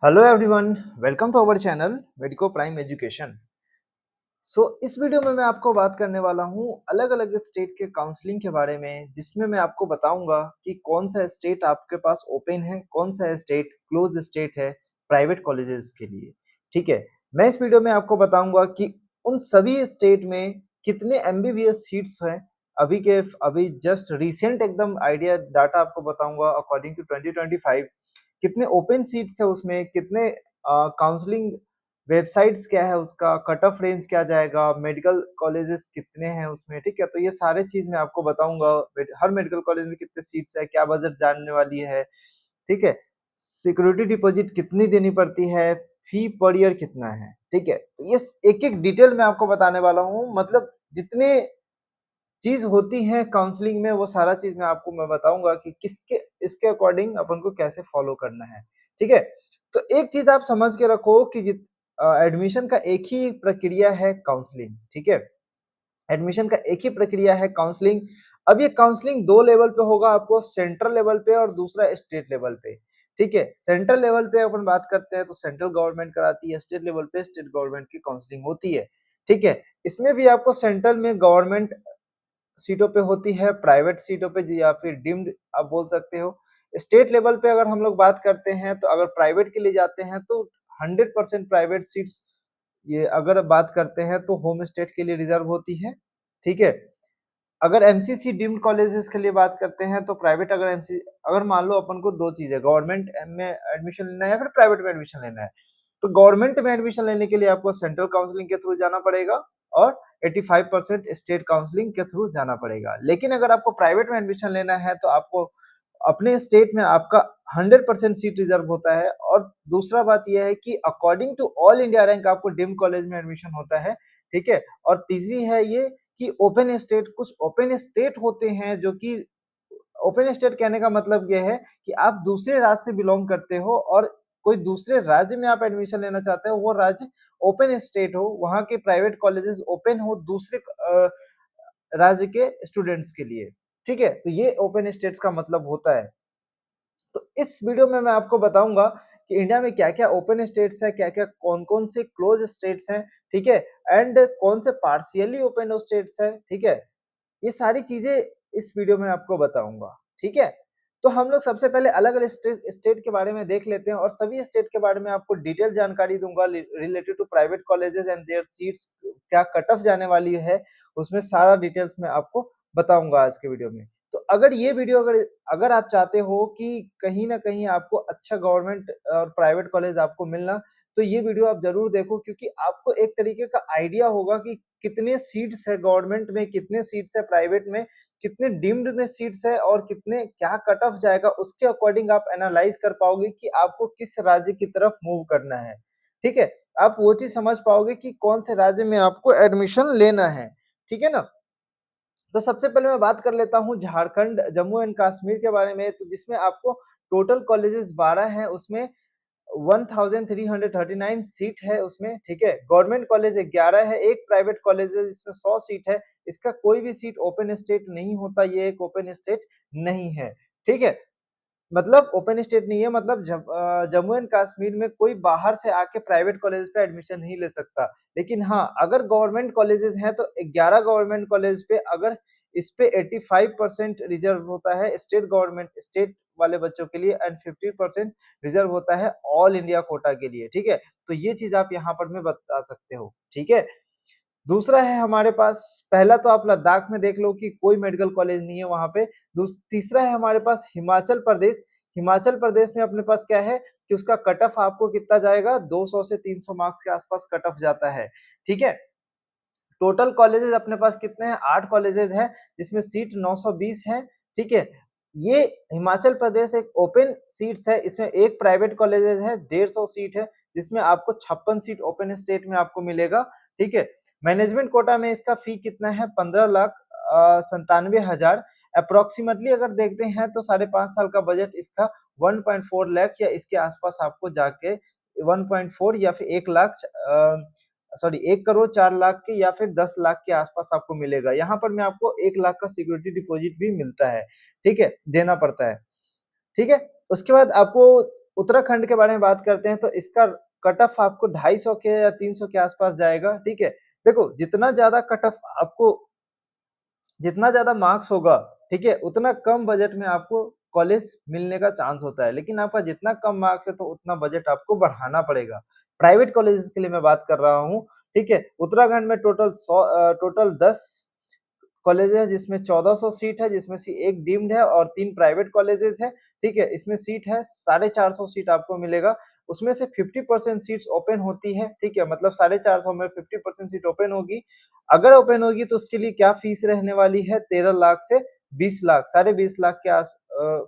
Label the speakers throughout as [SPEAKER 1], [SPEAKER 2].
[SPEAKER 1] Hello everyone, welcome to our channel medico prime education. इस video में मैं आपको बात करने वाला हूँ अलग अलग स्टेट के काउंसलिंग के बारे में, जिसमें मैं आपको बताऊंगा कि कौन सा स्टेट आपके पास ओपन है, कौन सा स्टेट क्लोज स्टेट है प्राइवेट कॉलेजेस के लिए। ठीक है, मैं इस वीडियो में आपको बताऊंगा कि उन सभी स्टेट में कितने एमबीबीएस सीट्स हैं। अभी जस्ट रिसेंट एकदम आइडिया डाटा आपको बताऊंगा। अकॉर्डिंग टू 2025 कितने ओपन सीट्स है, उसमें कितने काउंसलिंग वेबसाइट्स क्या है, उसका कट ऑफ रेंज क्या जाएगा, मेडिकल कॉलेजेस कितने हैं उसमें। ठीक है, तो ये सारे चीज मैं आपको बताऊंगा। हर मेडिकल कॉलेज में कितने सीट्स है, क्या बजट जानने वाली है। ठीक है, सिक्योरिटी डिपॉजिट कितनी देनी पड़ती है, फी पर ईयर कितना है। ठीक है, तो ये एक एक डिटेल में आपको बताने वाला हूँ। मतलब जितने चीज होती है काउंसलिंग में, वो सारा चीज मैं बताऊंगा कि किसके इसके अकॉर्डिंग अपन को कैसे फॉलो करना है। ठीक है, तो एक चीज आप समझ के रखो कि एडमिशन का एक ही प्रक्रिया है काउंसलिंग। ठीक है, एडमिशन का एक ही प्रक्रिया है काउंसलिंग। अब ये काउंसलिंग दो लेवल पे होगा, आपको सेंट्रल लेवल पे और दूसरा स्टेट लेवल पे। ठीक है, सेंट्रल लेवल पे अपन बात करते हैं तो सेंट्रल गवर्नमेंट कराती है, स्टेट लेवल पे स्टेट गवर्नमेंट की काउंसलिंग होती है। ठीक है, इसमें भी आपको सेंट्रल में गवर्नमेंट सीटों पे होती है, प्राइवेट सीटों पे या फिर डीम्ड आप बोल सकते हो। स्टेट लेवल पे अगर हम लोग बात करते हैं तो अगर प्राइवेट के लिए जाते हैं तो 100% प्राइवेट सीट्स, ये अगर बात करते हैं तो होम स्टेट के लिए रिजर्व होती है। ठीक है, अगर एमसीसी डीम्ड कॉलेजेस के लिए बात करते हैं तो प्राइवेट, अगर मान लो अपन को दो चीजें, गवर्नमेंट में एडमिशन लेना है या फिर प्राइवेट में एडमिशन लेना है, तो गवर्नमेंट में एडमिशन लेने के लिए आपको सेंट्रल काउंसलिंग के थ्रू जाना पड़ेगा और 85% स्टेट काउंसलिंग के थ्रू जाना पड़ेगा। लेकिन अगर आपको प्राइवेट में एडमिशन लेना है तो आपको अपने स्टेट में आपका 100% सीट रिजर्व होता है। और दूसरा बात यह है कि according to all India rank आपको डीम्ड कॉलेज में एडमिशन होता है। ठीक है, और तीसरी है ये कि ओपन स्टेट, कुछ ओपन स्टेट होते हैं जो कि, ओपन स्टेट कहने का मतलब ये है कि आप दूसरे राज्य से बिलोंग करते हो और कोई दूसरे राज्य में आप एडमिशन लेना चाहते हो, वो राज्य ओपन स्टेट हो, वहां के प्राइवेट कॉलेजेस ओपन हो दूसरे राज्य के स्टूडेंट्स के लिए। ठीक है, तो ये ओपन स्टेट्स का मतलब होता है। तो इस वीडियो में मैं आपको बताऊंगा कि इंडिया में क्या क्या ओपन स्टेट्स है, क्या क्या कौन कौन से क्लोज स्टेट्स हैं। ठीक है, एंड कौन से पार्शियली ओपन स्टेट्स है। ठीक है, ये सारी चीजें इस वीडियो में आपको बताऊंगा। ठीक है, तो हम लोग सबसे पहले अलग अलग स्टेट के बारे में देख लेते हैं और सभी स्टेट के बारे में आपको डिटेल जानकारी दूंगा related to private colleges and their seats, क्या कट ऑफ जाने वाली है, उसमें सारा डिटेल्स में आपको बताऊंगा आज के वीडियो में। तो अगर ये वीडियो, अगर अगर आप चाहते हो कि कहीं ना कहीं आपको अच्छा गवर्नमेंट और प्राइवेट कॉलेज आपको मिलना, तो ये वीडियो आप जरूर देखो, क्योंकि आपको एक तरीके का आइडिया होगा कि कितने सीट्स है गवर्नमेंट में, कितने सीट्स है प्राइवेट में, कितने डीम्ड में सीट्स है और कितने क्या कट ऑफ जाएगा। उसके अकॉर्डिंग आप एनालाइज कर पाओगे कि आपको किस राज्य की तरफ मूव करना है। ठीक है, आप वो चीज समझ पाओगे कि कौन से राज्य में आपको एडमिशन लेना है। ठीक है ना, तो सबसे पहले मैं बात कर लेता हूँ झारखंड, जम्मू एंड कश्मीर के बारे में, तो जिसमें आपको टोटल कॉलेजेस 12 हैं, उसमें 1339 सीट है उसमें। ठीक है, गवर्नमेंट कॉलेज 11 है, एक प्राइवेट कॉलेज है जिसमें 100 सीट है। इसका कोई भी सीट ओपन स्टेट नहीं होता, ये एक ओपन स्टेट नहीं है। ठीक है, मतलब ओपन स्टेट नहीं है, मतलब जम्मू एंड कश्मीर में कोई बाहर से आके प्राइवेट कॉलेज पे एडमिशन नहीं ले सकता। लेकिन हाँ, अगर गवर्नमेंट कॉलेजेस हैं तो 11 गवर्नमेंट कॉलेज पे अगर इस पे 85% रिजर्व होता है स्टेट गवर्नमेंट, स्टेट वाले बच्चों के लिए, एंड 50% रिजर्व होता है ऑल इंडिया कोटा के लिए। ठीक है, तो ये चीज आप यहाँ पर में बता सकते हो। ठीक है, दूसरा है हमारे पास, पहला तो आप लद्दाख में देख लो कि कोई मेडिकल कॉलेज नहीं है वहां पे। तीसरा है हमारे पास हिमाचल प्रदेश। हिमाचल प्रदेश में अपने पास क्या है कि उसका कट ऑफ आपको कितना जाएगा, 200 से 300 मार्क्स के आसपास कट ऑफ जाता है। ठीक है, टोटल कॉलेजेस अपने पास कितने हैं, 8 कॉलेजेस हैं, जिसमें सीट 920 है। ठीक है, ये हिमाचल प्रदेश एक ओपन सीट्स है, इसमें एक प्राइवेट कॉलेजेस है, 150 सीट है, जिसमें आपको 56 सीट ओपन स्टेट में आपको मिलेगा। ठीक है, मैनेजमेंट कोटा में इसका फी कितना है, 15,97,000 अप्रोक्सीमेटली। अगर देखते हैं तो 5.5 साल का बजट इसका 1.4 लाख या इसके आसपास आपको जाके 1.4 या फिर 1 लाख, सॉरी 1 करोड़ 4 लाख के या फिर 10 लाख के आसपास आपको मिलेगा। यहाँ पर मैं आपको 1 लाख का सिक्योरिटी डिपॉजिट भी मिलता है। ठीक है, देना पड़ता है। ठीक है, उसके बाद आपको उत्तराखंड के बारे में बात करते हैं तो इसका कट ऑफ आपको 250 के या 300 के आसपास जाएगा, ठीक है? देखो जितना ज़्यादा मार्क्स होगा, ठीक है? उतना कम बजट में आपको कॉलेज मिलने का चांस होता है, लेकिन आपका जितना कम मार्क्स है तो उतना बजट आपको बढ़ाना पड़ेगा। प्राइवेट कॉलेजेस के लिए मैं बात कर रहा हूँ, ठीक है? उत्तराखंड में टोटल 10 कॉलेज है जिसमें 1400 सीट है, जिसमें से 1 डीम्ड है और 3 प्राइवेट कॉलेजेस है, ठीक है? इसमें सीट है 450 सीट आपको मिलेगा, उसमें से 50% सीट्स ओपन होती है, ठीक है? मतलब 450 में 50% सीट ओपन होगी। अगर ओपन होगी तो उसके लिए क्या फीस रहने वाली है 13 लाख से 20 लाख, साढ़े 20 लाख के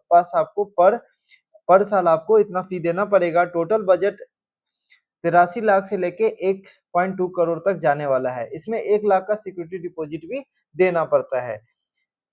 [SPEAKER 1] पास आपको पर साल आपको इतना फी देना पड़ेगा। टोटल बजट 83 लाख से लेके 1.2 करोड़ तक जाने वाला है। इसमें 1 लाख का सिक्योरिटी डिपॉजिट भी देना पड़ता है।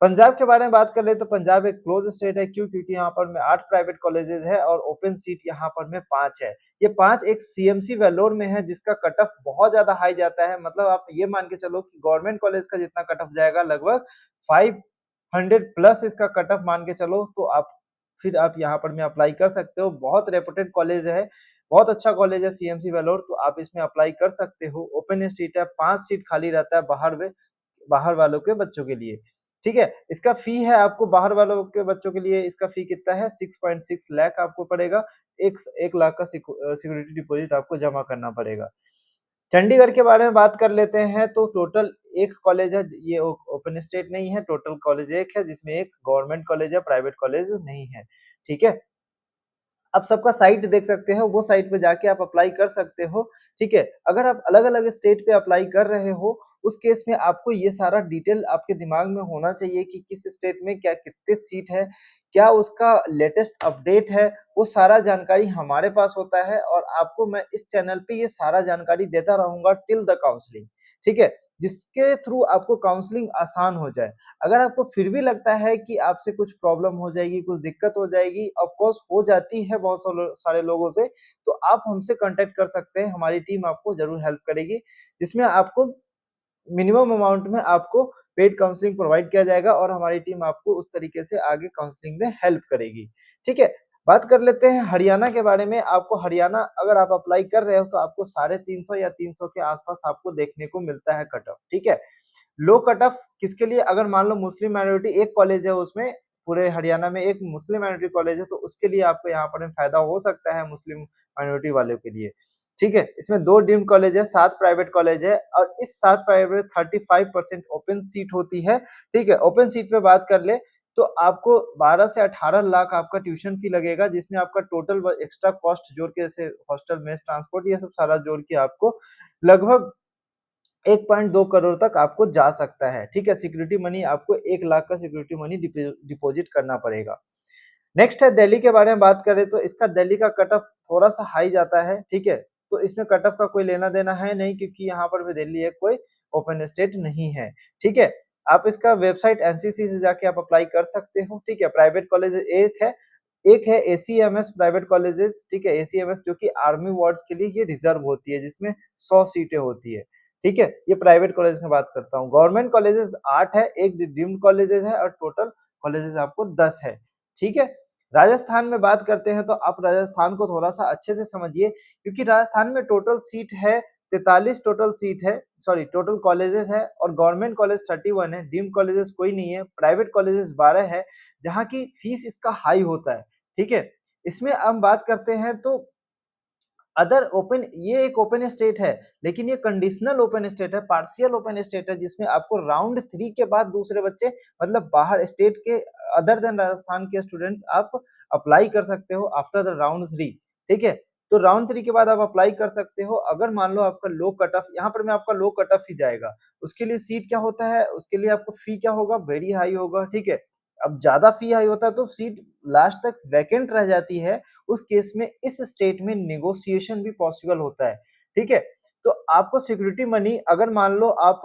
[SPEAKER 1] पंजाब के बारे में बात कर ले तो पंजाब एक क्लोज स्टेट है, क्यों? क्योंकि यहाँ पर में 8 प्राइवेट कॉलेजेस है और ओपन सीट यहाँ पर में 5 है। ये 5 एक सीएमसी वेल्लोर में है जिसका कट ऑफ बहुत ज़्यादा हाई जाता है, मतलब आप ये मान के चलो कि गवर्नमेंट कॉलेज का जितना कट ऑफ जाएगा लगभग 500 प्लस इसका कट ऑफ मान के चलो, तो आप यहाँ पर में अप्लाई कर सकते हो। बहुत रेपुटेड कॉलेज है, बहुत अच्छा कॉलेज है सीएमसी वेल्लोर, तो आप इसमें अप्लाई कर सकते हो। ओपन सीट है, 5 सीट खाली रहता है बाहर वालों के बच्चों के लिए, ठीक है? इसका फी है आपको बाहर वालों के बच्चों के लिए इसका फी कितना है 6.6 लाख आपको पड़ेगा। 1 लाख का सिक्योरिटी डिपॉजिट आपको जमा करना पड़ेगा। चंडीगढ़ के बारे में बात कर लेते हैं तो टोटल 1 कॉलेज है, ये ओपन स्टेट नहीं है, टोटल कॉलेज 1 है जिसमें 1 गवर्नमेंट कॉलेज है, प्राइवेट कॉलेज नहीं है, ठीक है? आप सबका साइट देख सकते हो, वो साइट पे जाके आप अप्लाई कर सकते हो, ठीक है? अगर आप अलग-अलग स्टेट पे अप्लाई कर रहे हो, उस केस में आपको ये सारा डिटेल आपके दिमाग में होना चाहिए कि किस स्टेट में क्या कितने सीट है, क्या उसका लेटेस्ट अपडेट है, वो सारा जानकारी हमारे पास होता है और आपको मैं इस चैनल पे ये सारा जानकारी देता रहूँगा टिल द काउंसलिंग, ठीक है? जिसके थ्रू आपको काउंसलिंग आसान हो जाए। अगर आपको फिर भी लगता है कि आपसे कुछ प्रॉब्लम हो जाएगी, कुछ दिक्कत हो जाएगी, ऑफ कोर्स हो जाती है बहुत सारे लोगों से, तो आप हमसे कॉन्टैक्ट कर सकते हैं, हमारी टीम आपको ज़रूर हेल्प करेगी, जिसमें आपको मिनिमम अमाउंट में आपको पेड काउंसलिंग प्रोवाइड किया जाएगा और हमारी टीम आपको उस तरीके से आगे काउंसलिंग में हेल्प करेगी, ठीक है? बात कर लेते हैं हरियाणा के बारे में। आपको हरियाणा अगर आप अप्लाई कर रहे हो तो आपको 350 या 300 के आस-पास आपको देखने को मिलता है कट ऑफ, ठीक है? लो कट ऑफ किसके लिए? अगर मान लो मुस्लिम माइनॉरिटी एक कॉलेज है उसमें, पूरे हरियाणा में एक मुस्लिम माइनॉरिटी कॉलेज है, तो उसके लिए आपको यहाँ पर फ़ायदा हो सकता है मुस्लिम माइनॉरिटी वालों के लिए, ठीक है? इसमें 2 डीम्ड कॉलेज है, 7 प्राइवेट कॉलेज है और इस 7 प्राइवेट 35% ओपन सीट होती है, ठीक है? ओपन सीट पे बात कर ले तो आपको 12 से 18 लाख आपका ट्यूशन फी लगेगा, जिसमें आपका टोटल व एक्स्ट्रा कॉस्ट जोड़ के जैसे हॉस्टल, मेस, ट्रांसपोर्ट ये सब सारा जोड़ के आपको लगभग 1.2 करोड़ तक आपको जा सकता है, ठीक है? सिक्योरिटी मनी आपको 1 लाख का सिक्योरिटी मनी डिपॉजिट करना पड़ेगा। नेक्स्ट है दिल्ली के बारे में बात करें तो इसका दिल्ली का कट ऑफ थोड़ा-सा हाई जाता है, ठीक है? तो इसमें कट ऑफ का कोई लेना-देना है नहीं क्योंकि यहाँ पर भी दिल्ली एक कोई ओपन स्टेट नहीं है, ठीक है? आप इसका वेबसाइट एनसीसी से जाके आप अप्लाई कर सकते हो, ठीक है? प्राइवेट कॉलेज एक है एसीएमएस प्राइवेट कॉलेजेस, ठीक है? एसीएमएस जो कि आर्मी वार्ड्स के लिए ये रिज़र्व होती है जिसमें 100 सीटें होती है, ठीक है? ये प्राइवेट कॉलेज में बात करता हूँ। गवर्नमेंट कॉलेजेस 8 है, एक डीम्ड कॉलेजेस है और टोटल कॉलेजेस आपको 10 है, ठीक है? राजस्थान में बात करते हैं तो आप राजस्थान को थोड़ा-सा अच्छे से समझिए क्योंकि राजस्थान में टोटल सीट है 43 टोटल सीट है, सॉरी टोटल कॉलेजेस है और गवर्नमेंट कॉलेज 31 है, डीम्ड कॉलेजेस कोई नहीं है, प्राइवेट कॉलेजेस 12 है, जहाँ की फीस इसका हाई होता है, ठीक है? इसमें हम बात करते हैं तो अदर ओपन ये एक ओपन स्टेट है, लेकिन ये कंडीशनल ओपन स्टेट है, पार्शियल ओपन स्टेट है जिसमें आपको राउंड 3 के बाद दूसरे बच्चे मतलब बाहर स्टेट के अदर देन राजस्थान के स्टूडेंट्स आप अप्लाई कर सकते हो आफ्टर द राउंड 3, ठीक है? तो राउंड 3 के बाद आप अप्लाई कर सकते हो। अगर मान लो आपका लो कट ऑफ यहाँ पर में आपका लो कट ऑफ ही जाएगा, उसके लिए सीट क्या होता है, उसके लिए आपको फी क्या होगा, वेरी हाई होगा, ठीक है? अब ज़्यादा फी हाई होता है तो सीट लास्ट तक वैकेंट रह जाती है, उस केस में इस स्टेट में नेगोशिएशन भी पॉसिबल होता है, ठीक है? तो आपको सिक्योरिटी मनी अगर मान लो आप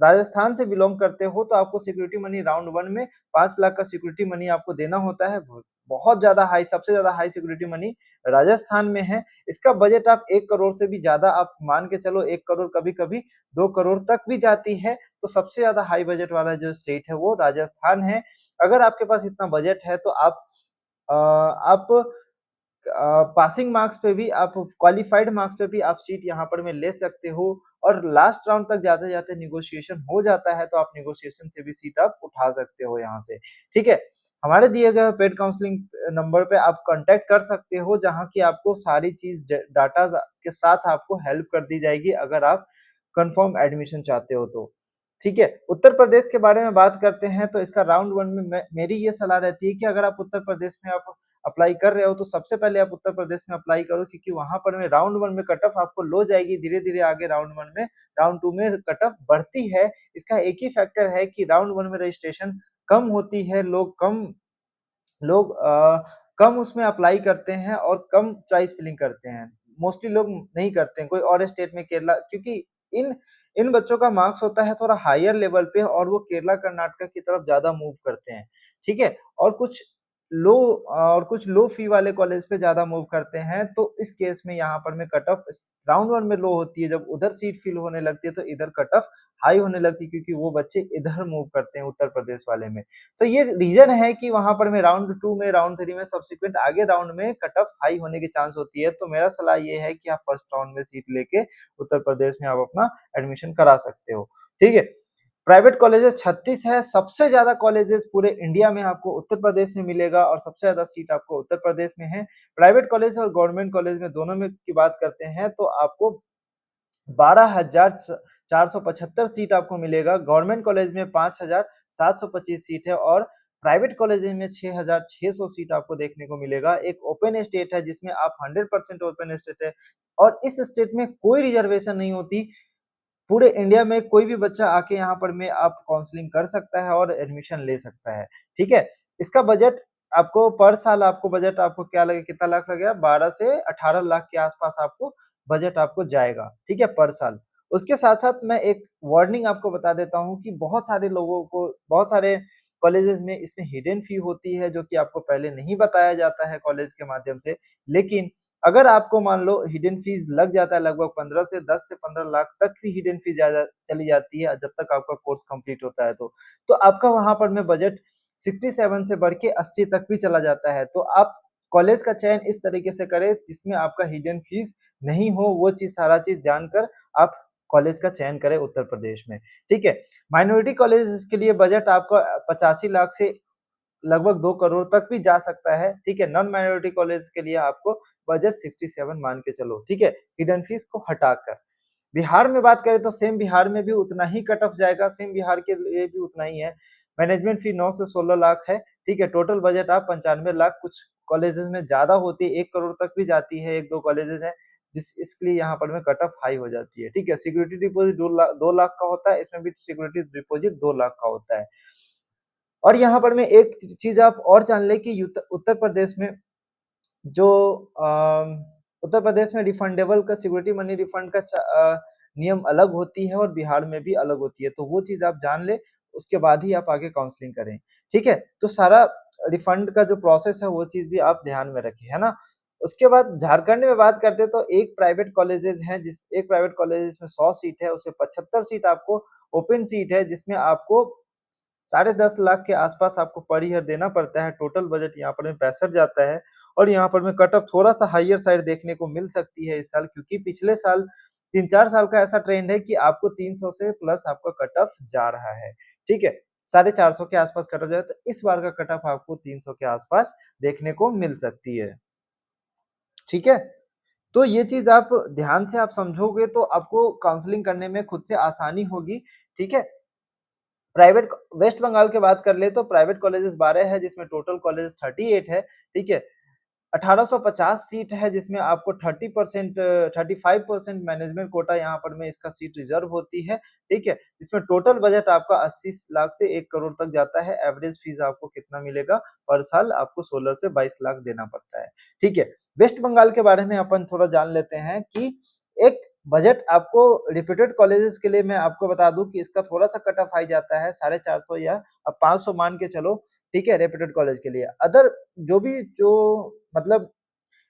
[SPEAKER 1] राजस्थान से बिलॉन्ग करते हो तो आपको सिक्योरिटी मनी राउंड 1 में 5 लाख का सिक्योरिटी मनी आपको देना होता है। बहुत ज़्यादा हाई सबसे ज़्यादा हाई सिक्योरिटी मनी राजस्थान में है। इसका बजट आप 1 करोड़ से भी ज़्यादा आप मान के चलो 1 करोड़ कभी-कभी 2 करोड़ तक भी जाती है, तो सबसे ज़्यादा हाई बजट वाला जो स्टेट है वो राजस्थान है। अगर आपके पास इतना बजट है तो आप पासिंग मार्क्स पे भी आप क्वालिफाइड मार्क्स पे भी आप सीट यहाँ पर में ले सकते हो और लास्ट राउंड तक जाते-जाते नेगोशिएशन हो जाता है, तो आप नेगोशिएशन से भी सीट आप उठा सकते हो यहाँ से, ठीक है? हमारे दिए गए पेड काउंसलिंग नंबर पे आप कॉन्टैक्ट कर सकते हो, जहाँ की आपको सारी चीज़ ड डाटा के साथ आपको हेल्प कर दी जाएगी अगर आप कन्फर्म एडमिशन चाहते हो तो, ठीक है? उत्तर प्रदेश के बारे में बात करते हैं, तो इसका राउंड 1 में मेरी ये सलाह रहती है कि अगर आप उत्तर प्रदेश में आप अप्लाई कर रहे हो, तो सबसे पहले आप उत्तर प्रदेश में अप्लाई करो क्योंकि वहाँ पर में राउंड 1 में कट ऑफ आपको लो जाएगी, धीरे-धीरे आगे राउंड 1 में राउंड 2 में कट ऑफ बढ़ती है। इसका एक ही फैक्टर है कि राउंड 1 में रजिस्ट्रेशन कम होती है, लोग कम उसमें अप्लाई करते हैं और कम चॉइस फिलिंग करते हैं। मोस्टली लोग नहीं करते हैं, कोई और स्टेट में केरला क्योंकि इन इन बच्चों का मार्क्स होता है थोड़ा हायर लेवल पे और वो केरला, कर्नाटक की तरफ ज़्यादा मूव करते हैं, ठीक है? लो और कुछ लो फी वाले कॉलेज पे ज़्यादा मूव करते हैं, तो इस केस में यहाँ पर में कट ऑफ राउंड 1 में लो होती है, जब उधर सीट फिल होने लगती है, तो इधर कट ऑफ हाई होने लगती है क्योंकि वो बच्चे इधर मूव करते हैं उत्तर प्रदेश वाले में। तो ये रीज़न है कि वहाँ पर में राउंड 2 में, राउंड 3 में सब्सीक्वेंट आगे राउंड में कट ऑफ हाई होने की चांस होती है। तो मेरा सलाह ये है कि आप फर्स्ट राउंड में सीट लेके उत्तर प्रदेश में आप अपना एडमिशन करा सकते हो, ठीक है? प्राइवेट कॉलेजेस 36 है, सबसे ज़्यादा कॉलेजेस पूरे इंडिया में आपको उत्तर प्रदेश में मिलेगा और सबसे ज़्यादा सीट आपको उत्तर प्रदेश में है। प्राइवेट कॉलेज और गवर्नमेंट कॉलेज में दोनों में की बात करते हैं तो आपको 12,475 सीट आपको मिलेगा। गवर्नमेंट कॉलेज में 5,725 सीट है और प्राइवेट कॉलेजेस में 6,600 सीट आपको देखने को मिलेगा। एक ओपन स्टेट है जिसमें आप 100% ओपन स्टेट है और इस स्टेट में कोई रिजर्वेशन नहीं होती। पूरे इंडिया में कोई भी बच्चा आके यहाँ पर में आप काउंसलिंग कर सकता है और एडमिशन ले सकता है, ठीक है? इसका बजट आपको पर साल आपको बजट आपको क्या लगे कितना लाख लगेगा 12 से 18 लाख के आस-पास आपको बजट आपको जाएगा, ठीक है? पर साल। उसके साथ-साथ मैं एक वार्निंग आपको बता देता हूँ कि बहुत सारे कॉलेजेस में इसमें हिडन फी होती है जो कि आपको पहले नहीं बताया जाता है कॉलेज के माध्यम से। लेकिन अगर आपको मान लो हिडन फीस लग जाता है लगभग 15 से 10 से 15 लाख तक भी हिडन फीस चली जाती है जब तक आपका कोर्स कंप्लीट होता है तो। तो आपका वहाँ पर में बजट 67 से बढ़ के 80 तक भी चला जाता है। तो आप कॉलेज का चयन इस तरीके से करें जिसमें आपका हिडन फीस नहीं हो, वो चीज़ सारा चीज़ जानकर आप कॉलेज का चयन करें उत्तर प्रदेश में, ठीक है? माइनॉरिटी कॉलेजेस के लिए बजट आपका 85 लाख से लगभग 2 करोड़ तक भी जा सकता है, ठीक है? नॉन माइनॉरिटी कॉलेज के लिए आपको बजट 67 मान के चलो, ठीक है? हिडन फीस को हटाकर। बिहार में बात करें तो सेम बिहार में भी उतना ही कट ऑफ जाएगा, सेम बिहार के लिए भी उतना ही है। मैनेजमेंट फी 9 से 16 लाख है, ठीक है? टोटल बजट आप 95 लाख कुछ कॉलेजेस में ज़्यादा होती है, 1 करोड़ तक भी जाती है, 1-2 कॉलेजेस हैं, इसके लिए यहाँ पर में कट ऑफ हाई हो जाती है, ठीक है? सिक्योरिटी डिपॉज़िट 2 लाख का होता है, इसमें भी सिक्योरिटी डिपॉज़िट 2 लाख का होता है। और यहाँ पर मैं एक चीज़ आप और जान लें कि उत्तर प्रदेश में जो उत्तर प्रदेश में रिफंडेबल का सिक्योरिटी मनी रिफंड का नियम अलग होती है और बिहार में भी अलग होती है। तो वो चीज़ आप जान लें, उसके बाद ही आप आगे काउंसलिंग करें, ठीक है? तो सारा रिफंड का जो प्रोसेस है वो चीज़ भी आप ध्यान में रखें, है ना? उसके बाद झारखंड में बात करते हैं तो एक प्राइवेट कॉलेजेस में 100 सीट है, उसमें 75 सीट आपको ओपन सीट है जिसमें आपको साढ़े 10 लाख के आसपास आपको पर ईयर देना पड़ता है, टोटल बजट यहाँ पर में 65 जाता है और यहाँ पर में कट ऑफ थोड़ा-सा हायर साइड देखने को मिल सकती है इस साल क्योंकि पिछले साल 3-4 साल का ऐसा ट्रेंड है कि आपको 300 से प्लस आपका कट ऑफ जा रहा है, ठीक है? 450 के आसपास कट ऑफ जाए तो इस बार का कट ऑफ आपको 300 के आसपास देखने को मिल सकती है, ठीक है? तो ये चीज़ आप ध्यान से आप समझोगे तो आपको काउंसलिंग करने में खुद से आसानी होगी, ठीक है? प्राइवेट वेस्ट बंगाल की बात कर ले तो प्राइवेट कॉलेजेस 12 है जिसमें टोटल कॉलेजेस 38 है, ठीक है? 1850 सीट है जिसमें आपको 30% 35% मैनेजमेंट कोटा यहाँ पर में इसका सीट रिज़र्व होती है, ठीक है? इसमें टोटल बजट आपका 80 लाख से 1 करोड़ तक जाता है, एवरेज फीस आपको कितना मिलेगा? पर साल आपको 16 से 22 लाख देना पड़ता है, ठीक है? वेस्ट बंगाल के बारे में अपन थोड़ा जान लेते हैं कि एक बजट आपको रेप्यूटेड कॉलेजेस के लिए मैं आपको बता दूँ कि इसका थोड़ा-सा कट ऑफ हाई जाता है, 450 या 500 मान के चलो, ठीक है? रेप्यूटेड कॉलेज के लिए। अदर जो मतलब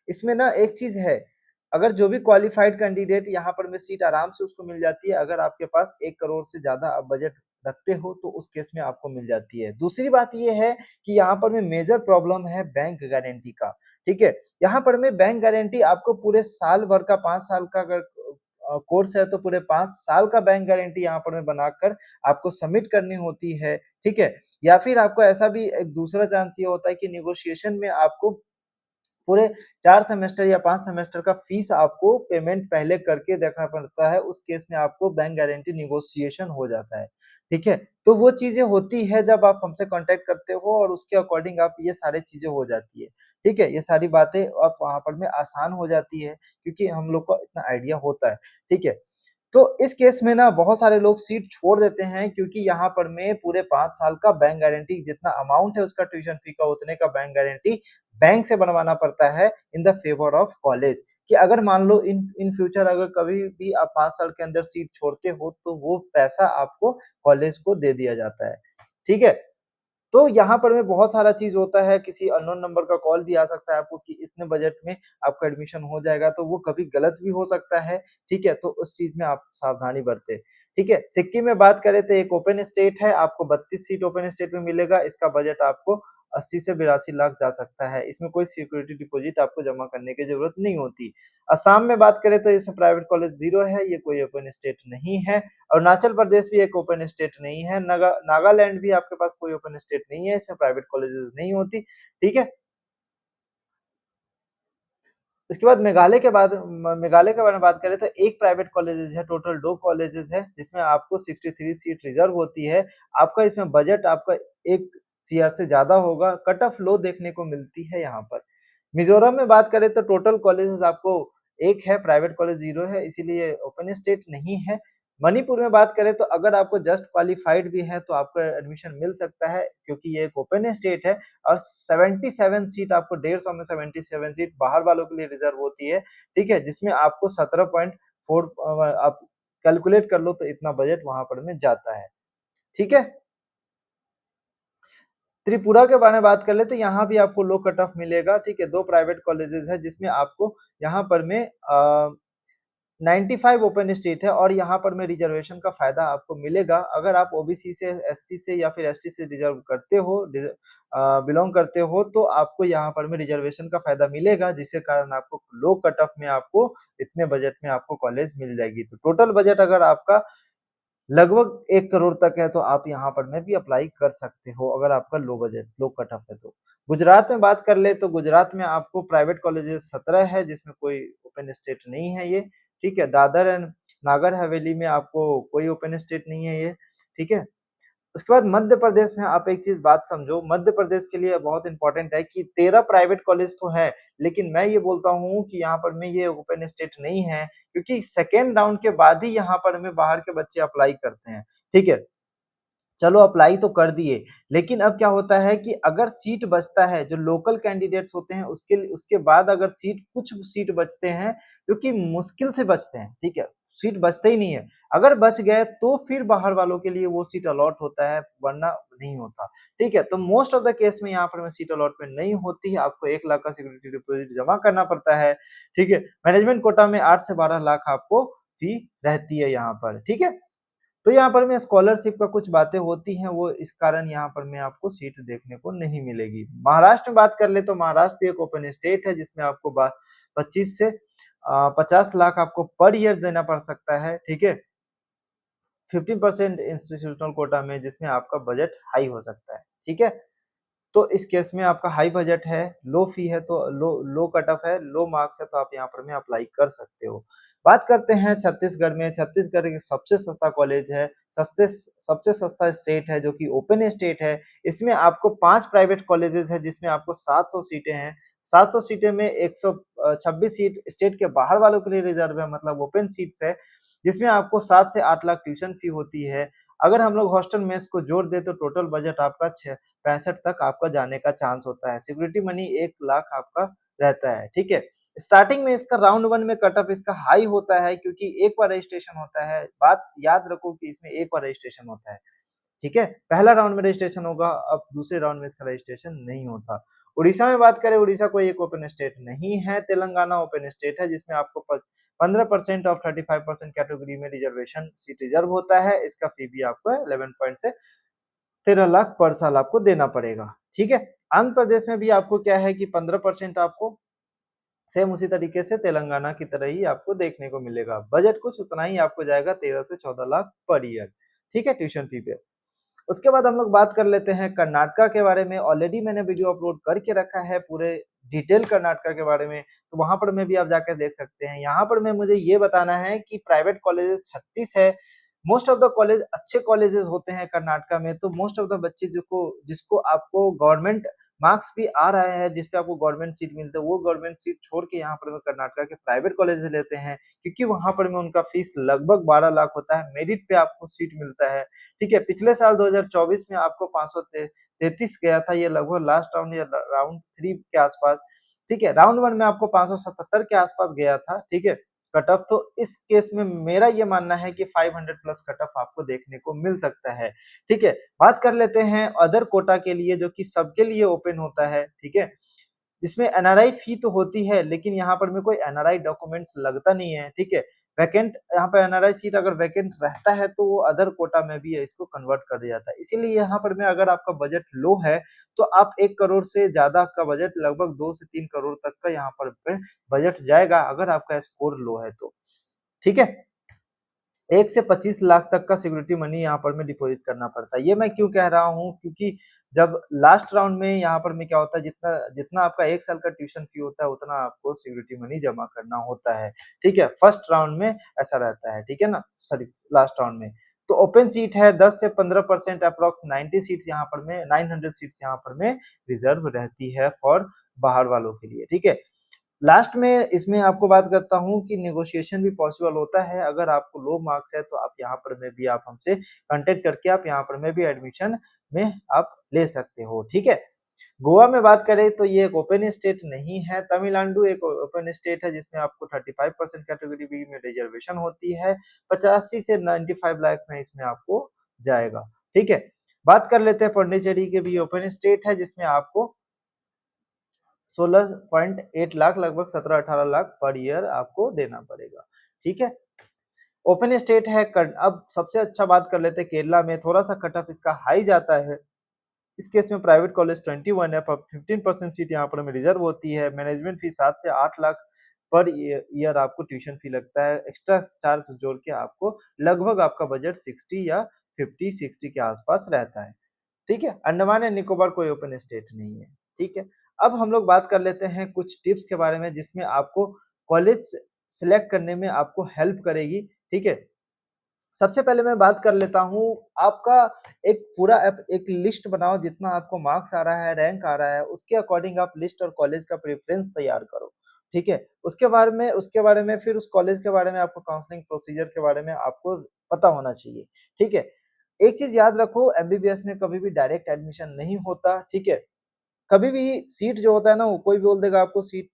[SPEAKER 1] इसमें ना एक चीज़ है, अगर जो भी क्वालिफ़ाइड कैंडिडेट यहाँ पर में सीट आराम से उसको मिल जाती है, अगर आपके पास 1 करोड़ से ज़्यादा आप बजट रखते हो, तो उस केस में आपको मिल जाती है। दूसरी बात ये है कि यहाँ पर में मेजर प्रॉब्लम है बैंक गारंटी का, ठीक है? यहाँ पर में बैंक गारंटी आपको पूरे साल भर का 5 साल का अगर कोर्स है तो पूरे 5 साल का बैंक गारंटी यहाँ पर में बनाकर आपको सबमिट करनी होती है, ठीक है? या फिर आपको ऐसा भी एक दूसरा चांस ये होता है कि नेगोशिएशन में आपको पूरे 4 सेमेस्टर या 5 सेमेस्टर का फीस आपको पेमेंट पहले करके देखना पड़ता है, उस केस में आपको बैंक गारंटी नेगोशिएशन हो जाता है, ठीक है? तो वो चीज़ें होती है जब आप हमसे कॉन्टैक्ट करते हो और उसके अकॉर्डिंग आप ये सारी चीज़ें हो जाती है, ठीक है? ये सारी बातें आप वहाँ पर में आसान हो जाती है क्योंकि हम लोग को इतना आइडिया होता है, ठीक है? तो इस केस में ना बहुत सारे लोग सीट छोड़ देते हैं क्योंकि यहाँ पर में पूरे 5 साल का बैंक गारंटी जितना अमाउंट है उसका ट्यूशन फी का उतने का बैंक गारंटी बैंक से बनवाना पड़ता है in the favour of college कि अगर मान लो इन इन फ्यूचर अगर कभी भी आप 5 साल के अंदर सीट छोड़ते हो तो वो पैसा आपको कॉलेज को दे दिया जाता है, ठीक है? तो यहाँ पर में बहुत सारा चीज़ होता है, किसी अननोन नंबर का कॉल भी आ सकता है आपको कि इतने बजट में आपका एडमिशन हो जाएगा, तो वो कभी गलत भी हो सकता है, ठीक है? तो उस चीज़ में आप सावधानी बरतें, ठीक है? सिक्किम में बात करें तो एक ओपन स्टेट है, आपको 32 सीट ओपन स्टेट में मिलेगा, इसका बजट आपको 80 से 82 लाख जा सकता है, इसमें कोई सिक्योरिटी डिपॉज़िट आपको जमा करने की ज़रूरत नहीं होती। असम में बात करें तो इसमें प्राइवेट कॉलेज 0 है, ये कोई ओपन स्टेट नहीं है। अरुणाचल प्रदेश भी एक ओपन स्टेट नहीं है, नागालैंड भी आपके पास कोई ओपन स्टेट नहीं है, इसमें प्राइवेट कॉलेजेस नहीं होती, ठीक है? इसके बाद मेघालय के बारे में बात करें तो एक प्राइवेट कॉलेजेस है, टोटल 2 कॉलेजेस है, जिसमें आपको 63 सीट रिजर्व होती है। आपका इसमें बजट आपका 1 सीआर से ज़्यादा होगा, कट ऑफ लो देखने को मिलती है यहाँ पर। मिज़ोरम में बात करें तो टोटल कॉलेजेस आपको 1 है, प्राइवेट कॉलेज 0 है, इसीलिए ओपन स्टेट नहीं है। मणिपुर में बात करें तो अगर आपको जस्ट क्वालिफाइड भी हैं, तो आपको एडमिशन मिल सकता है क्योंकि ये एक ओपन स्टेट है और 77 सीट आपको 150 में 77 सीट बाहर वालों के लिए रिज़र्व होती है, ठीक है? जिसमें आपको 17.4 आप कैलकुलेट कर लो तो इतना बजट वहाँ पर में जाता है, ठीक है? त्रिपुरा के बारे में बात कर लें तो यहाँ भी आपको लो कट ऑफ मिलेगा, ठीक है? 2 प्राइवेट कॉलेजेस हैं जिसमें आपको यहाँ पर में 95 ओपन स्टेट है और यहाँ पर में रिजर्वेशन का फ़ायदा आपको मिलेगा। अगर आप ओबीसी से, एससी से या फिर एसटी से रिज़र्व करते हो बिलॉन्ग करते हो तो आपको यहाँ पर में रिजर्वेशन का फ़ायदा मिलेगा जिसके कारण आपको लो कट ऑफ में आपको इतने बजट में आपको कॉलेज मिल जाएगी। तो टोटल बजट अगर आपका लगभग 1 करोड़ तक है तो आप यहाँ पर में भी अप्लाई कर सकते हो अगर आपका लो कट ऑफ है तो। गुजरात में बात कर ले तो गुजरात में आपको प्राइवेट कॉलेजेस 17 है जिसमें कोई ओपन स्टेट नहीं है ये, ठीक है? दादर एंड नागर हवेली में आपको कोई ओपन स्टेट नहीं है ये, ठीक है? उसके बाद मध्य प्रदेश में आप एक चीज़ बात समझो, मध्य प्रदेश के लिए बहुत इम्पोर्टेंट है कि 13 प्राइवेट कॉलेज तो हैं, लेकिन मैं ये बोलता हूँ कि यहाँ पर में ये ओपन स्टेट नहीं है, क्योंकि सेकंड राउंड के बाद ही यहाँ पर में बाहर के बच्चे अप्लाई करते हैं, ठीक है? चलो अप्लाई तो कर दिए, लेकिन अब क्या होता है कि अगर सीट बचता है, जो लोकल कैंडिडेट्स होते हैं उसके बाद अगर कुछ सीट बचते हैं, जो कि मुश्किल से बचते हैं, ठीक है? सीट बचते ही नहीं है। अगर बच गए तो फिर बाहर वालों के लिए वो सीट अलॉट होता है, वरना नहीं होता, ठीक है? तो मोस्ट ऑफ द केस में यहाँ पर में सीट अलॉटमेंट नहीं होती है, आपको 1 लाख का सिक्योरिटी डिपॉज़िट जमा करना पड़ता है, ठीक है? मैनेजमेंट कोटा में 8 से 12 लाख आपको फी रहती है यहाँ पर, ठीक है? तो यहाँ पर में स्कॉलरशिप का कुछ बातें होती हैं, वो इस कारण यहाँ पर में आपको सीट देखने को नहीं मिलेगी। महाराष्ट्र में बात कर ले तो महाराष्ट्र भी एक ओपन स्टेट है जिसमें आपको 25 से 50 लाख आपको पर ईयर देना पड़ सकता है, ठीक है? 15% इंस्टीट्यूशनल कोटा में जिसमें आपका बजट हाई हो सकता है, ठीक है? तो इस केस में आपका हाई बजट है, लो फी है तो लो लो कट ऑफ है, लो मार्क्स है तो आप यहाँ पर में अप्लाई कर सकते हो। बात करते हैं छत्तीसगढ़ में, छत्तीसगढ़ एक सबसे सस्ता कॉलेज है, सबसे सस्ता स्टेट है जो कि ओपन स्टेट है। इसमें आपको 5 प्राइवेट कॉलेजेस हैं जिसमें आपको 700 सीटें हैं। 700 सीटें में 126 सीट स्टेट के बाहर वालों के लिए रिज़र्व है मतलब ओपन सीट्स है, जिसमें आपको 7 से 8 लाख ट्यूशन फी होती है। अगर हम लोग हॉस्टल मेस को जोड़ दें तो टोटल बजट आपका 65 तक आपका जाने का चांस होता है। सिक्योरिटी मनी 1 लाख आपका रहता है, ठीक है? स्टार्टिंग में इसका राउंड 1 में कट ऑफ इसका हाई होता है क्योंकि एक बार रजिस्ट्रेशन होता है। बात याद रखो कि इसमें एक बार रजिस्ट्रेशन होता है, ठीक है? पहला राउंड में रजिस्ट्रेशन होगा, अब दूसरे राउंड में इसका रजिस्ट्रेशन नहीं होता। उड़ीसा में बात करें, उड़ीसा कोई एक ओपन स्टेट नहीं है, तेलंगाना ओपन स्टेट है जिसमें आपको 15% ऑफ 35% कैटेगरी में रिजर्वेशन सीट रिजर्व होता है। इसका फी भी आपको 11 पॉइंट से 13 लाख पर साल आपको देना पड़ेगा, ठीक है? आंध्र प्रदेश में भी आपको क्या है कि 15% आपको सेम उसी तरीके से तेलंगाना की तरह ही आपको देखने को मिलेगा। बजट कुछ उतना ही आपको जाएगा 13 से 14 लाख पर ईयर, ठीक है, ट्यूशन फी पे। उसके बाद हम लोग बात कर लेते हैं कर्नाटका के बारे में। ऑलरेडी मैंने वीडियो अपलोड करके रखा है पूरे डिटेल कर्नाटका के बारे में, तो वहाँ पर में भी आप जाकर देख सकते हैं। यहाँ पर में मुझे ये बताना है कि प्राइवेट कॉलेजेस 36 है। मोस्ट ऑफ द कॉलेज अच्छे कॉलेजेस होते हैं कर्नाटका में, तो मोस्ट ऑफ द बच्चे जिसको जिसको आपको गवर्नमेंट मार्क्स भी आ रहा है, जिस पे आपको गवर्नमेंट सीट मिलता है, वो गवर्नमेंट सीट छोड़ के यहाँ पर में कर्नाटका के प्राइवेट कॉलेज लेते हैं, क्योंकि वहाँ पर में उनका फीस लगभग 12 लाख होता है, मेरिट पे आपको सीट मिलता है। ठीक है, पिछले साल 2024 में आपको 533 गया था, ये लगभग लास्ट राउंड या राउंड 3 के आसपास। ठीक है, राउंड 1 में आपको 577 के आसपास गया था, ठीक है, कट ऑफ। तो इस केस में मेरा ये मानना है कि 500 प्लस कट ऑफ आपको देखने को मिल सकता है। ठीक है, बात कर लेते हैं अदर कोटा के लिए, जो कि सबके लिए ओपन होता है, ठीक है, जिसमें एनआरआई फी तो होती है, लेकिन यहाँ पर में कोई एनआरआई डॉक्यूमेंट्स लगता नहीं है, ठीक है। वैकेंट यहाँ पे एनआरआई सीट अगर वैकेंट रहता है तो वो अदर कोटा में भी इसको कन्वर्ट कर दिया जाता है। इसीलिए यहाँ पर में अगर आपका बजट लो है तो आप 1 करोड़ से ज़्यादा का बजट, लगभग 2 से 3 करोड़ तक का यहाँ पर पे बजट जाएगा, अगर आपका स्कोर लो है तो। ठीक है? 1 से 25 लाख तक का सिक्योरिटी मनी यहाँ पर में डिपॉजिट करना पड़ता है। ये मैं क्यों कह रहा हूँ? क्योंकि जब लास्ट राउंड में यहाँ पर में क्या होता है, जितना जितना आपका 1 साल का ट्यूशन फी होता है, उतना आपको सिक्योरिटी मनी जमा करना होता है। ठीक है? फर्स्ट राउंड में ऐसा रहता है, ठीक है ना? सॉरी, लास्ट राउंड में। तो ओपन सीट है 10 से 15% अप्रॉक्स 90 सीट्स यहाँ पर में 900 सीट्स यहाँ पर में रिजर्व रहती है फॉर बाहर वालों के लिए, ठीक है? लास्ट में इसमें आपको बात करता हूँ कि नेगोशिएशन भी पॉसिबल होता है। अगर आपको लो मार्क्स है तो आप यहाँ पर में भी आप हमसे कॉन्टैक्ट करके आप यहाँ पर में भी एडमिशन में आप ले सकते हो, ठीक है। गोवा में बात करें तो ये एक ओपन स्टेट नहीं है। तमिलनाडु एक ओपन स्टेट है, जिसमें आपको 35% कैटेगरी बी में रिजर्वेशन होती है। 85 से 95 लाख में इसमें आपको जाएगा, ठीक है। बात कर लेते हैं पौंडीचेरी के भी ओपन स्टेट है, जिसमें आपको 16.8 लाख, लगभग 17-18 लाख पर ईयर आपको देना पड़ेगा, ठीक है। ओपन स्टेट है। अब सबसे अच्छा बात कर लेते हैं केरला में, थोड़ा सा कट ऑफ इसका हाई जाता है। इस केस में प्राइवेट कॉलेज 21 है, पर 15% सीट यहाँ पर हमें रिजर्व होती है। मैनेजमेंट फी 7 से 8 लाख पर ईयर आपको ट्यूशन फी लगता है। एक्स्ट्रा चार्ज जोड़ के आपको लगभग आपका बजट 60 या 50-60 के आसपास रहता है, ठीक है। अंडमान एंड निकोबार कोई ओपन स्टेट नहीं है, ठीक है। अब हम लोग बात कर लेते हैं कुछ टिप्स के बारे में, जिसमें आपको कॉलेज सेलेक्ट करने में आपको हेल्प करेगी, ठीक है। सबसे पहले मैं बात कर लेता हूँ, आपका एक पूरा एक लिस्ट बनाओ, जितना आपको मार्क्स आ रहा है, रैंक आ रहा है, उसके अकॉर्डिंग आप लिस्ट और कॉलेज का प्रेफरेंस तैयार करो, ठीक है। उसके बारे में फिर उस कॉलेज के बारे में, आपको काउंसलिंग प्रोसीजर के बारे में आपको पता होना चाहिए, ठीक है। एक चीज याद रखो, एमबीबीएस में कभी भी डायरेक्ट एडमिशन नहीं होता, ठीक है। कभी भी सीट जो होता है ना, वो कोई भी बोल देगा आपको सीट।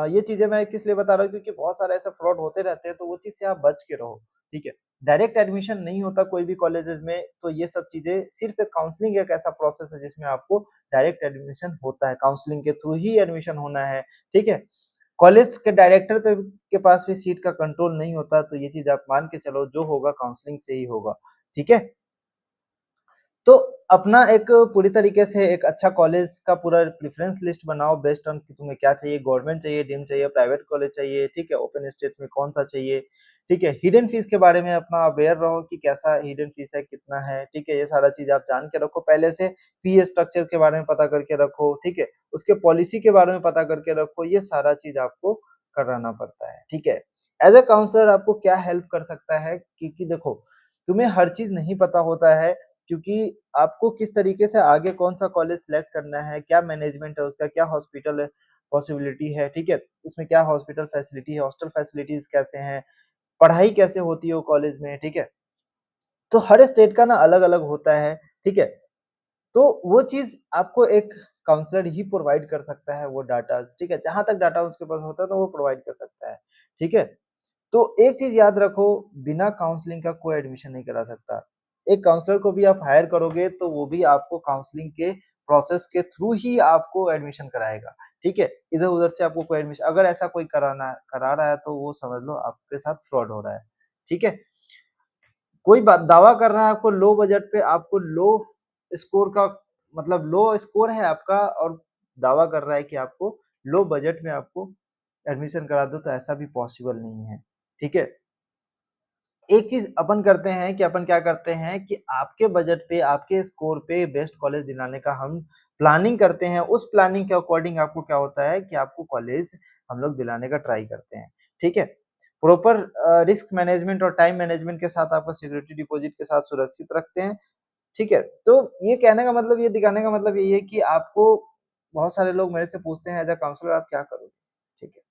[SPEAKER 1] ये चीजें मैं किस लिए बता रहा हूँ, क्योंकि बहुत सारे ऐसे फ्रॉड होते रहते हैं, तो वो चीज से आप बच के रहो, ठीक है। डायरेक्ट एडमिशन नहीं होता कोई भी कॉलेजेस में, तो ये सब चीजें सिर्फ एक काउंसलिंग एक ऐसा प्रोसेस है जिसमें आपको डायरेक्ट एडमिशन होता है, काउंसलिंग के थ्रू ही एडमिशन होना है, ठीक है। कॉलेज के डायरेक्टर पे के पास भी सीट का कंट्रोल नहीं होता, तो ये चीज आप मान के चलो, जो होगा काउंसलिंग से ही होगा, ठीक है। तो अपना एक पूरी तरीके से एक अच्छा कॉलेज का पूरा प्रेफरेंस लिस्ट बनाओ, बेस्ड ऑन कि तुम्हें क्या चाहिए, गवर्नमेंट चाहिए, डीम चाहिए, प्राइवेट कॉलेज चाहिए, ठीक है, ओपन स्टेट्स में कौन-सा चाहिए, ठीक है। हिडन फीस के बारे में अपना अवेयर रहो कि कैसा हिडन फीस है, कितना है, ठीक है, ये सारा चीज़ आप जान के रखो पहले से। फी स्ट्रक्चर के बारे में पता करके रखो, ठीक है, उसके पॉलिसी के बारे में पता करके रखो, ये सारा चीज़ आपको कराना पड़ता है, ठीक है। एज़ अ काउंसलर आपको क्या हेल्प कर सकता है, क्योंकि देखो, तुम्हें हर चीज़ नहीं पता होता है, क्योंकि आपको किस तरीके से आगे कौन-सा कॉलेज सेलेक्ट करना है, क्या मैनेजमेंट है उसका, क्या हॉस्पिटल पॉसिबिलिटी है, ठीक है? उसमें क्या हॉस्पिटल फैसिलिटी है, हॉस्टल फैसिलिटीज़ कैसे हैं, पढ़ाई कैसे होती है वो कॉलेज में, ठीक है? तो हर स्टेट का ना अलग-अलग होता है, ठीक है? तो वो चीज़ आपको एक काउंसलर ही प्रोवाइड कर सकता है वो डाटाज़, ठीक है? जहाँ तक डाटा उसके पास होता है तो वो प्रोवाइड कर सकता है, ठीक है? तो एक चीज़ याद रखो, बिना काउंसलिंग का कोई एडमिशन नहीं करा सकता। एक काउंसलर को भी आप हायर करोगे तो वो भी आपको काउंसलिंग के प्रोसेस के थ्रू ही आपको एडमिशन कराएगा, ठीक है? इधर-उधर से आपको कोई एडमिशन, अगर ऐसा कोई करा रहा है तो वो समझ लो आपके साथ फ्रॉड हो रहा है, ठीक है? कोई दावा कर रहा है आपको लो बजट पे आपको लो स्कोर का मतलब लो स्कोर है आपका और दावा कर रहा है कि आपको लो बजट में आपको एडमिशन करा दो, तो ऐसा भी पॉसिबल नहीं है, ठीक है? एक चीज़ अपन करते हैं कि अपन क्या करते हैं कि आपके बजट पे, आपके स्कोर पे बेस्ट कॉलेज दिलाने का हम प्लानिंग करते हैं। उस प्लानिंग के अकॉर्डिंग आपको क्या होता है कि आपको कॉलेज हम लोग दिलाने का ट्राई करते हैं, ठीक है? प्रॉपर रिस्क मैनेजमेंट और टाइम मैनेजमेंट के साथ आपका सिक्योरिटी डिपॉज़िट के साथ सुरक्षित रखते हैं, ठीक है? तो ये कहने का मतलब, ये दिखाने का मतलब यही है कि आपको बहुत सारे लोग मेरे से पूछते हैं एज़ अ काउंसलर आप क्या करोगे? ठीक है?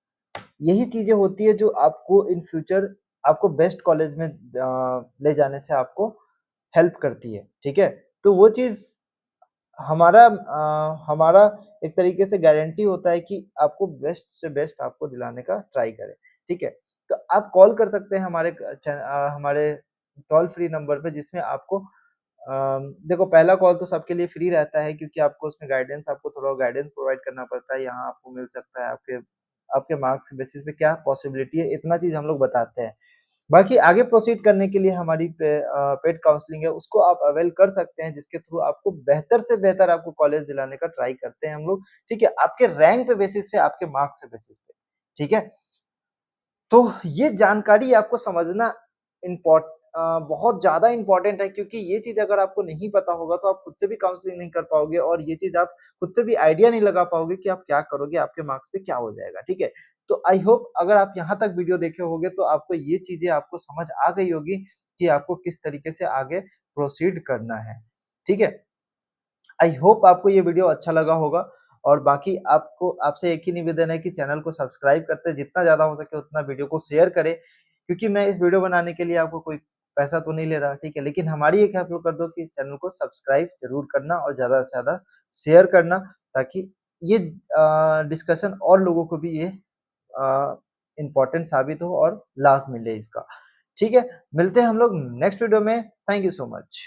[SPEAKER 1] यही चीज़ें होती है जो आपको इन फ्यूचर आपको बेस्ट कॉलेज में ले जाने से आपको हेल्प करती है, ठीक है? तो वो चीज़ हमारा एक तरीके से गारंटी होता है कि आपको बेस्ट से बेस्ट आपको दिलाने का ट्राई करें, ठीक है? तो आप कॉल कर सकते हैं हमारे टोल फ्री नंबर पे, जिसमें आपको देखो, पहला कॉल तो सबके लिए फ्री रहता है क्योंकि आपको उसमें गाइडेंस, आपको थोड़ा गाइडेंस प्रोवाइड करना पड़ता है। यहाँ आपको मिल सकता है आपके आपके मार्क्स के बेसिस पे क्या पॉसिबिलिटी है, इतना चीज़ हम लोग बताते हैं। बाकी आगे प्रोसीड करने के लिए हमारी पेड काउंसलिंग है, उसको आप अवेल कर सकते हैं, जिसके थ्रू आपको बेहतर से बेहतर आपको कॉलेज दिलाने का ट्राई करते हैं हम लोग, ठीक है? आपके रैंक पे बेसिस पे, आपके मार्क्स के बेसिस पे, ठीक है? तो ये जानकारी आपको समझना बहुत ज़्यादा इम्पोर्टेंट है, क्योंकि ये चीज़ अगर आपको नहीं पता होगा तो आप खुद से भी काउंसलिंग नहीं कर पाओगे और ये चीज़ आप खुद से भी आइडिया नहीं लगा पाओगे कि आप क्या करोगे, आपके मार्क्स पे क्या हो जाएगा, ठीक है? तो आई होप अगर आप यहाँ तक वीडियो देखे होंगे तो आपको ये चीज़ें आपको समझ आ गई होगी कि आपको किस तरीके से आगे प्रोसीड करना है, ठीक है? आई होप आपको ये वीडियो अच्छा लगा होगा और बाकी आपको आपसे एक ही निवेदन है कि चैनल को सब्सक्राइब करते जितना ज़्यादा हो सके उतना वीडियो को शेयर करें, क्योंकि मैं इस वीडियो बनाने के लिए आपको कोई पैसा तो नहीं ले रहा, ठीक है? लेकिन हमारी एक हेल्प कर दो कि चैनल को सब्सक्राइब ज़रूर करना और ज़्यादा से ज़्यादा शेयर करना, ताकि ये डिस्कशन और लोगों को भी ये अ, इम्पोर्टेंट साबित हो और लाभ मिले इसका। ठीक है? मिलते हैं हम लोग नेक्स्ट वीडियो में। Thank you so much.